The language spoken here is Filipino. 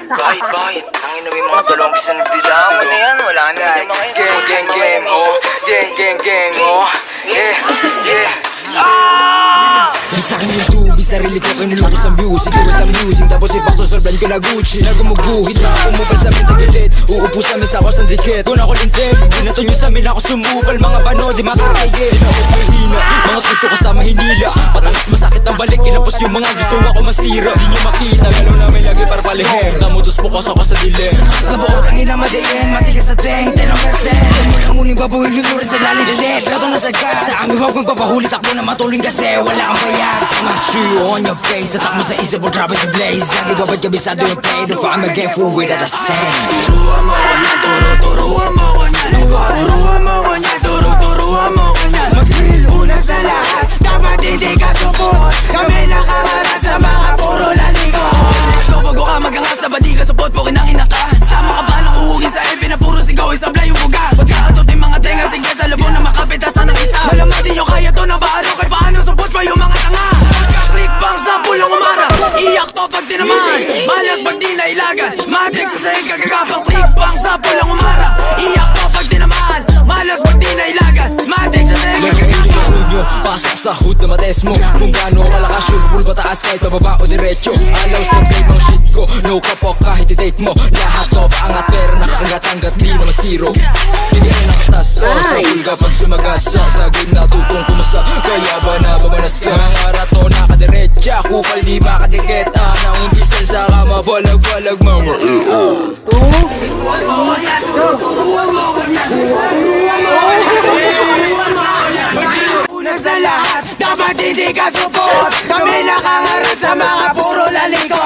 Bakit? Tangin na may mga dalawang bisa nagdilamon na yan. Wala na. Gang, oh. Gang, oh. Yeah. Sa akin yung tubig, sarili ko kinuloko sa music. Iwas sa music, tapos ipakto sorban ko na Gucci. Nagumuguhit na ako mupal sa amin tagilid. Uupo sa amin sa ako sang dikit. Kung ako lintin, binato nyo sa amin ako sumupal. Mga bano, di makakayit. Di na ako mahina, mga tuso ko sa mahinila. Patangis masakit ang balik, kinapos yung mga gusto ako masira. Di nyo makita, galaw namin lagi para palihim. Tamutos po ko sa dilim. Nabuot ang ina madiin, matigas na teng, tenong karten. Mulang muning babuhin, lulurin sa lalim dilit. Gato na sagad, sa amin huwag mong papahuli. Takbo na matuling kasi wala kang bayad. I'ma show you on your face. Atak mo sa isip mo, drop it to blaze. Lagi babad kabisado yung play. Don't find me again, full with that I say. Turuan mo ko niyan, turuan mo ko niyan. Turuan mo ko niyan, turuan mo ko niyan. Mag-drill, una sa lahat, dapat hindi ka support. Kami nakaharap sa mga puro lalikot. So bago ka magangas na ba di ka support, po kinangina ka. Sama ka ba ng uhugin sa LB na puro sigaw, isablay yung buga. Pagkakatot yung mga tenga, sige sa labo na makapitasan ng isa. Malamang di nyo kaya to na baaro, kay paano support pa yung mga tanga. Pagka-click bang sa pulong umara, iyak to pag tinamaan. Malas pag di nailagan, matik sa sahig kagagapang. Click bang sa pulong umara, iyak to pag tinamaan. Malas pag di nailagan, matik sa sahig kagagapang. Pasok sa hood na mates mo. Kung gaano kalakas yung bull pataas kahit mababa o diretso. Alaw sa play mga shit ko, no kapok kahit i-date mo. Lahat to paangat pero nakakangat-angat, di na masiro. Hindi ka nakatas, so full kapag sumagas. Sa game natutong kumasa, kaya ba nababanas ka? Ang arato nakadiretsa, kupal di makadikit. Anang diesel sa kama, balag-balag mga Una sa lahat, dapat hindi ka support. Kami nakaharap sa mga puro lalikot.